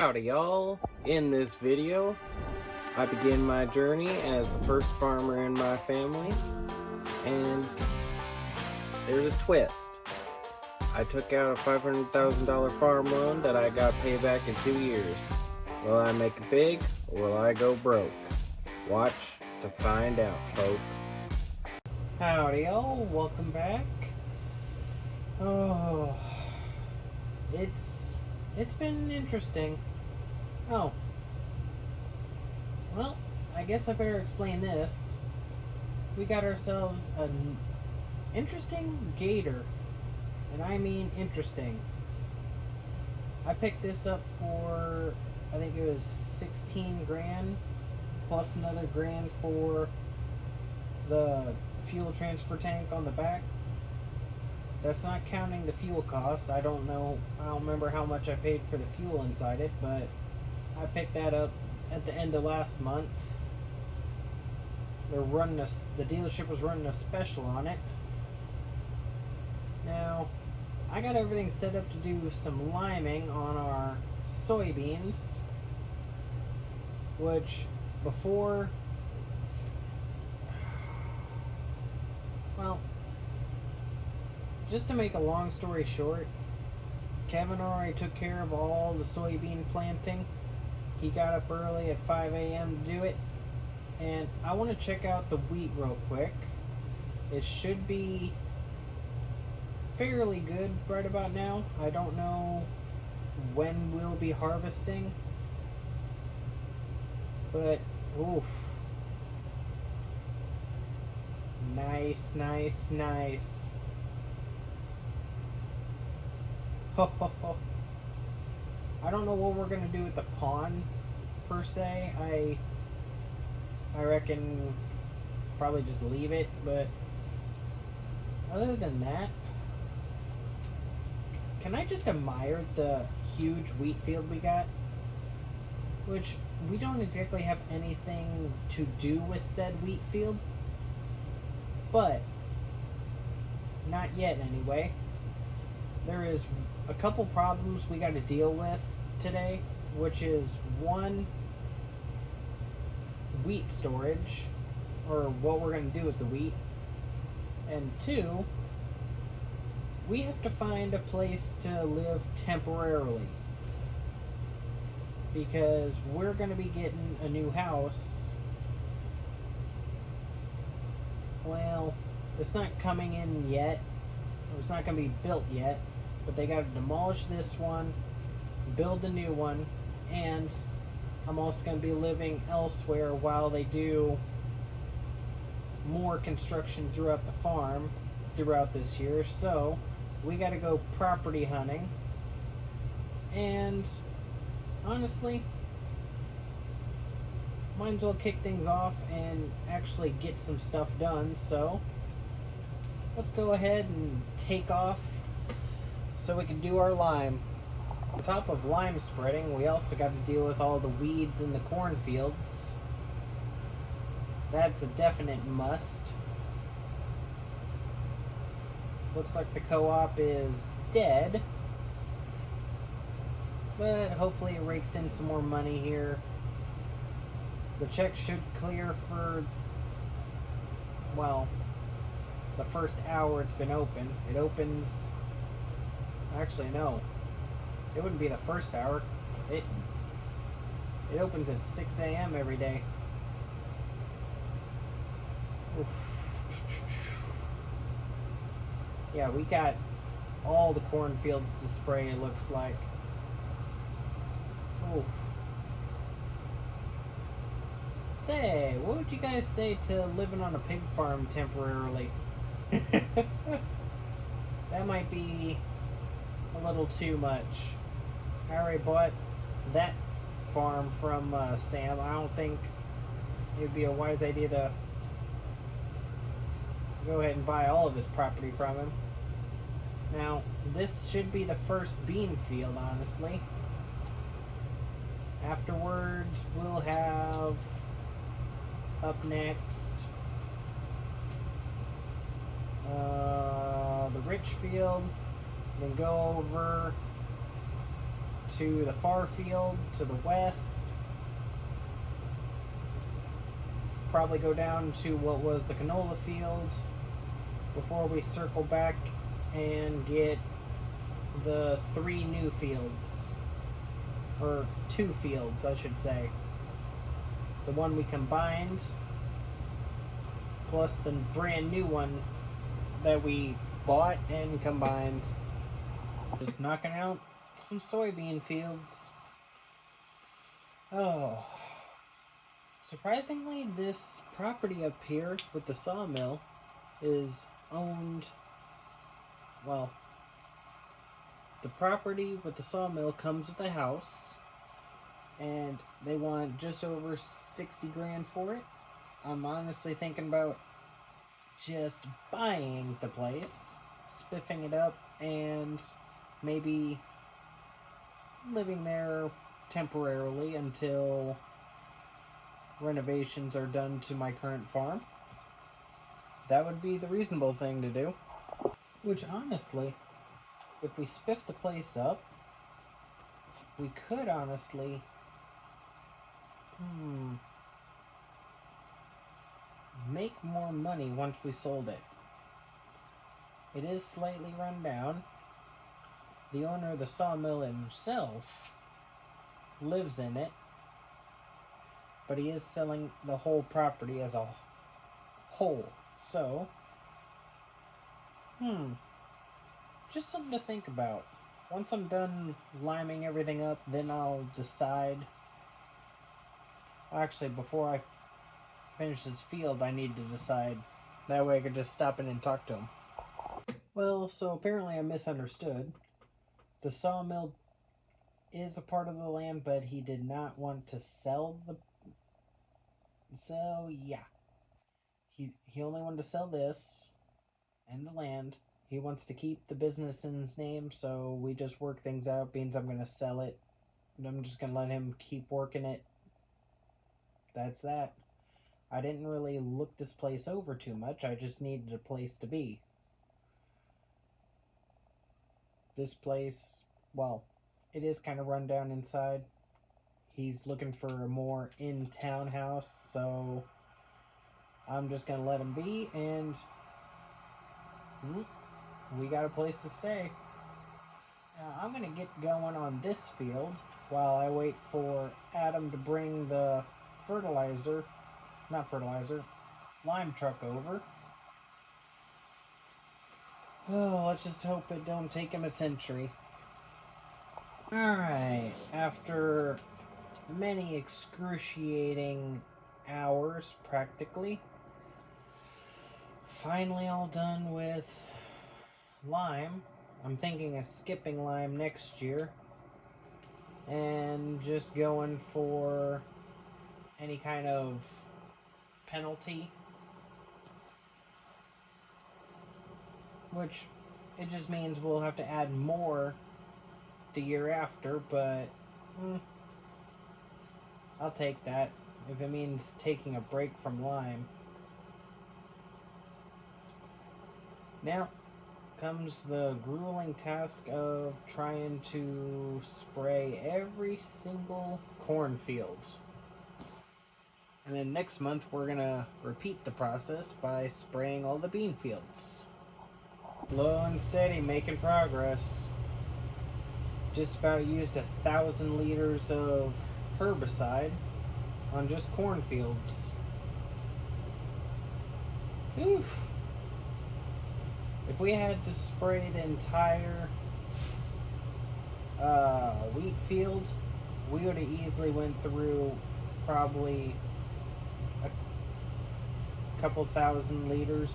Howdy y'all. In this video, I begin my journey as the first farmer in my family, and there's a twist. I took out a $500,000 farm loan that I got paid back in 2 years. Will I make it big, or will I go broke? Watch to find out, folks. Howdy y'all, welcome back. Oh, it's been interesting. Oh, well, I guess I better explain this. We got ourselves an interesting gator, and I mean interesting. I picked this up for, I think it was 16 grand, plus another grand for the fuel transfer tank on the back. That's not counting the fuel cost. I don't remember how much I paid for the fuel inside it, but I picked that up at the end of last month. The dealership was running a special on it. Now, I got everything set up to do some liming on our soybeans, which before, well, just to make a long story short, Kevin already took care of all the soybean planting. He got up early at 5 a.m. to do it. And I want to check out the wheat real quick. It should be fairly good right about now. I don't know when we'll be harvesting, but oof. Nice, nice, nice. Ho ho ho. I don't know what we're gonna do with the pond per se. I reckon probably just leave it, but other than that, can I just admire the huge wheat field we got? Which we don't exactly have anything to do with said wheat field, but not yet anyway. There is a couple problems we got to deal with today, which is one, wheat storage, or what we're going to do with the wheat, and two, we have to find a place to live temporarily, because we're going to be getting a new house. Well, it's not coming in yet, it's not going to be built yet, but they got to demolish this one, build a new one, and I'm also going to be living elsewhere while they do more construction throughout the farm throughout this year. So we got to go property hunting, and honestly, might as well kick things off and actually get some stuff done. So let's go ahead and take off so we can do our lime. On top of lime spreading, we also got to deal with all the weeds in the cornfields. That's a definite must. Looks like the co-op is dead, but hopefully it rakes in some more money here. The check should clear for, well, the first hour it's been open. It opens, actually no, it wouldn't be the first hour. It opens at 6 a.m. every day. Oof. Yeah, we got all the cornfields to spray, it looks like. Oof. Say, what would you guys say to living on a pig farm temporarily? That might be a little too much. I already bought that farm from Sam. I don't think it would be a wise idea to go ahead and buy all of his property from him. Now, this should be the first bean field, honestly. Afterwards, we'll have up next the rich field, then go over to the far field to the west. Probably go down to what was the canola field before we circle back and get the 3 new fields. Or 2 fields, I should say. The one we combined, plus the brand new one that we bought and combined. Just knocking out some soybean fields. Oh. Surprisingly, this property up here with the sawmill is owned, well, the property with the sawmill comes with a house, and they want just over 60 grand for it. I'm honestly thinking about just buying the place, spiffing it up, and maybe living there temporarily until renovations are done to my current farm. That would be the reasonable thing to do. Which honestly, if we spiff the place up, we could honestly make more money once we sold it. It is slightly run down. The owner of the sawmill himself lives in it, but he is selling the whole property as a whole. So, just something to think about. Once I'm done liming everything up, then I'll decide. Actually, before I finish this field, I need to decide. That way I could just stop in and talk to him. Well, so apparently I misunderstood. The sawmill is a part of the land, but he did not want to sell the... So, yeah. He only wanted to sell this and the land. He wants to keep the business in his name, so we just work things out. Means I'm going to sell it, and I'm just going to let him keep working it. That's that. I didn't really look this place over too much. I just needed a place to be. This place, well, it is kind of run down inside. He's looking for a more in-town house, so I'm just going to let him be, and we got a place to stay. Now, I'm going to get going on this field while I wait for Adam to bring the lime truck over. Oh, let's just hope it don't take him a century. Alright, after many excruciating hours, practically, finally all done with lime. I'm thinking of skipping lime next year and just going for any kind of penalty, which it just means we'll have to add more the year after, but I'll take that if it means taking a break from lime. Now comes the grueling task of trying to spray every single cornfield. And then next month we're gonna repeat the process by spraying all the bean fields. Slow and steady, making progress. Just about used 1,000 liters of herbicide on just cornfields. Oof. If we had to spray the entire wheat field, we would have easily went through probably a couple thousand liters.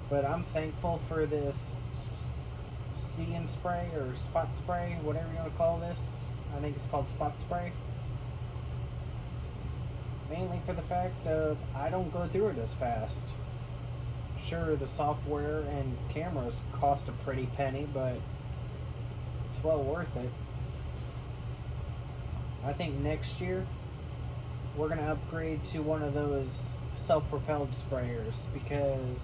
But I'm thankful for this see and spray, or spot spray, whatever you want to call this. I think it's called spot spray. Mainly for the fact of I don't go through it as fast. Sure, the software and cameras cost a pretty penny, but it's well worth it. I think next year we're going to upgrade to one of those self-propelled sprayers, because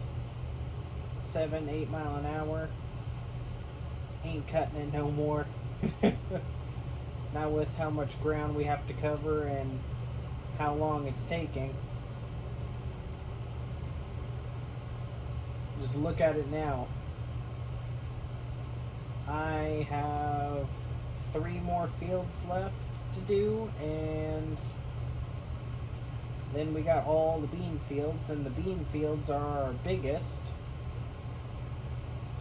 7-8 mile an hour, ain't cutting it no more. Not with how much ground we have to cover and how long it's taking. Just look at it now. I have 3 more fields left to do, and then we got all the bean fields, and the bean fields are our biggest.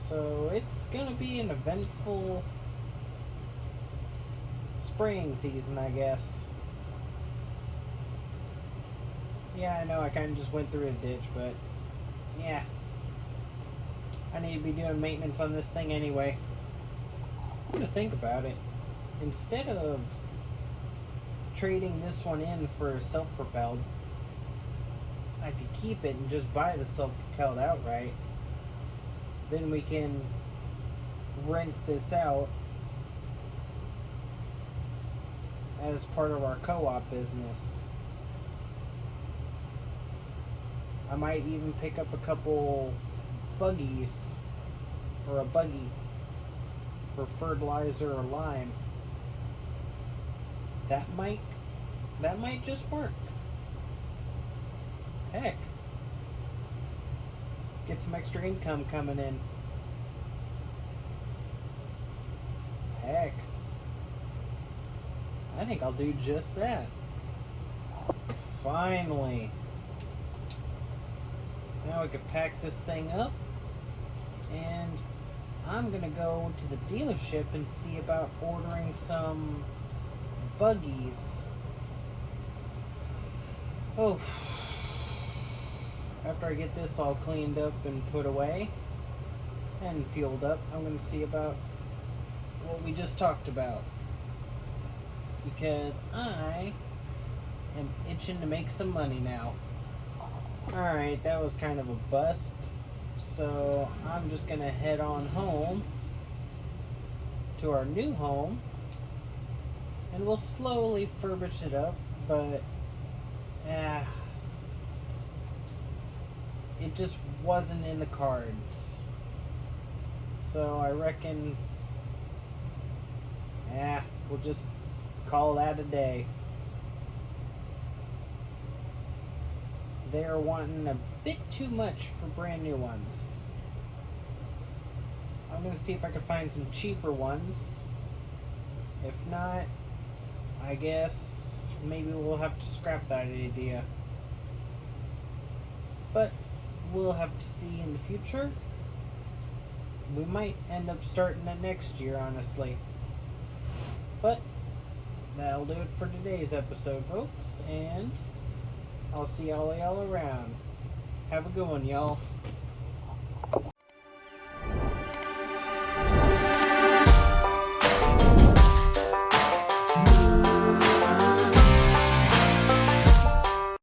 So it's gonna be an eventful spraying season, I guess. Yeah, I know I kind of just went through a ditch, but yeah. I need to be doing maintenance on this thing anyway. I'm gonna think about it. Instead of trading this one in for self-propelled, I could keep it and just buy the self-propelled outright. Then we can rent this out as part of our co-op business. I might even pick up a couple buggies, or a buggy for fertilizer or lime. That might just work. Heck, get some extra income coming in. Heck, I think I'll do just that. Finally. Now we can pack this thing up, and I'm gonna go to the dealership and see about ordering some buggies. Oh, after I get this all cleaned up and put away and fueled up, I'm gonna see about what we just talked about, because I am itching to make some money now. Alright, that was kind of a bust, so I'm just gonna head on home to our new home, and we'll slowly furbish it up, but it just wasn't in the cards. So I reckon we'll just call that a day. They're wanting a bit too much for brand new ones. I'm gonna see if I can find some cheaper ones. If not, I guess maybe we'll have to scrap that idea. But we'll have to see in the future. We might end up starting it next year, honestly. But that'll do it for today's episode, folks, and I'll see all y'all around. Have a good one, y'all.